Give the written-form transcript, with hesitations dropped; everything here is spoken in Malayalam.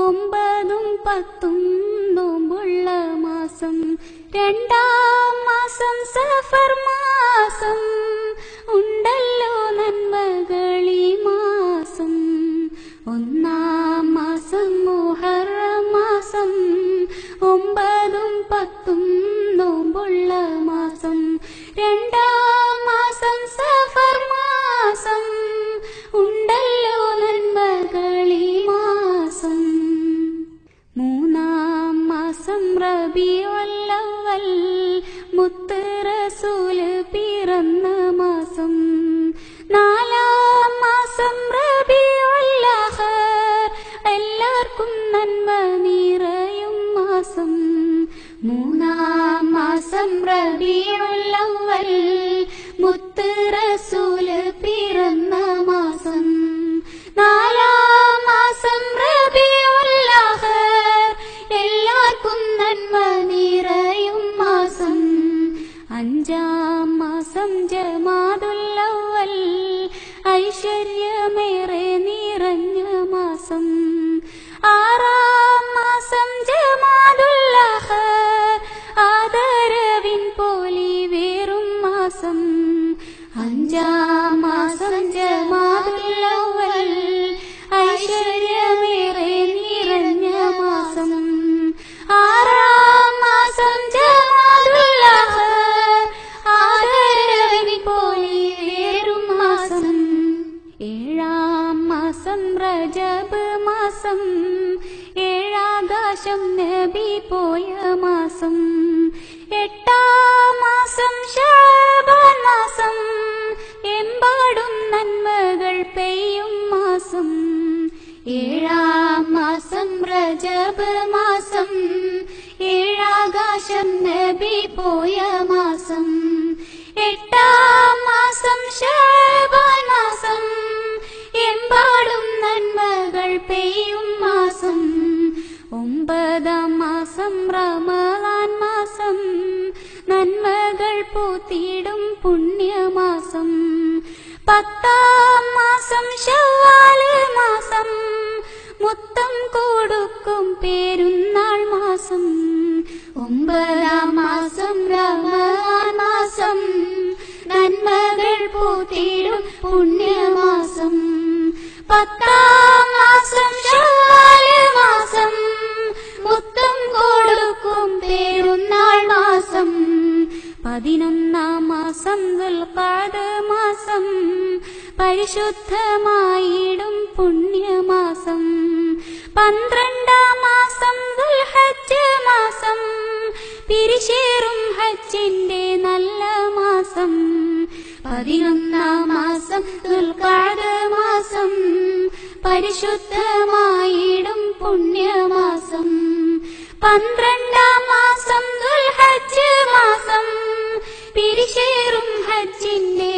ഒമ്പതും പത്തും നോമ്പുള്ള മാസം, രണ്ടാം മാസം സഫർ മാസം, ഉണ്ടല്ലോ നന്മകളീ മാസം. ഒന്നാം മാസം മുഹറം മാസം, ഒമ്പതും പത്തും നോമ്പുള്ള മാസം, രണ്ടാം മാസം സഫർ മാസം, ഉണ്ടല്ലോ നന്മകളീ മാസം. മൂന്നാം മാസം റബീഉൽ അവ്വൽ, മുത്ത് റസൂല് പിറന്ന മാസം. നാലാം മാസം റബീഉൽ ആഖിർ, എല്ലാവർക്കും നന്മ നിറയും മാസം. മൂന്നാം മാസം റബീഉൽ അവ്വൽ, മുത്ത് റസൂല് പിറന്ന മാസം. നാലാം മാസം റബീഉൽ ആഖിർ, എല്ലാവർക്കും നന്മ നിറയും മാസം. അഞ്ചാം മാസം ജമാദുൽ അവ്വൽ, ഐശ്വര്യമേറെ നിറഞ്ഞ മാസം. ആറാം മാസം ജമാദുൽ ആഖിർ, ആദരവിൻ പോലി വേറും മാസം. അഞ്ചാം മാസം ജമാദുൽ അവ്വൽ, ഐശ്വര്യമേറെ നിറഞ്ഞ മാസം. ആറാം മാസം ജമാദുൽ ആഖിർ, ആദരവിൻ പോലി വേറും മാസം. ഏഴാം മാസം റജബ് മാസം, ഏഴാകാശം നബി പോയ മാസം. എട്ടാം മാസം ശഅബാൻ മാസം, എമ്പാടും നന്മകൾ പെയ്യും മാസം. ഏഴാം മാസം റജബ് മാസം, ഏഴാകാശം നബി പോയ മാസം. എട്ടാം മാസം ശഅബാൻ മാസം, എമ്പാടും നന്മകൾ പെയ്യും മാസം. ഒമ്പതാം മാസം റമളാൻ മാസം, നന്മകൾ പൂത്തിടും പുണ്യമാസം. പത്താം മാസം ശവ്വാൽ മാസം, മുത്തം കൊടുക്കും പെരുന്നാൾ മാസം. ഒമ്പതാം മാസം റമളാൻ മാസം, നന്മകൾ പൂത്തിടും പുണ്യമാസം. പത്താം മാസം ശവ്വാൽ മാസം, മുത്തം കൊടുക്കും പെരുന്നാൾ മാസം. പതിനൊന്നാം മാസം ദുൽഖഅദ മാസം, പരിശുദ്ധമായിടും പുണ്യമാസം. പന്ത്രണ്ടാം മാസം ദുൽഹജ്ജ് മാസം, പിരിശേറും ഹജ്ജിന്റെ നല്ല മാസം. പതിനൊന്നാം മാസം ദുൽഖഅദ മാസം, പരിശുദ്ധമായിടും പുണ്യമാസം. പന്ത്രണ്ടാം മാസം ദുൽഹജ്ജ് മാസം, പിരിശേറും ഹജ്ജിന്റെ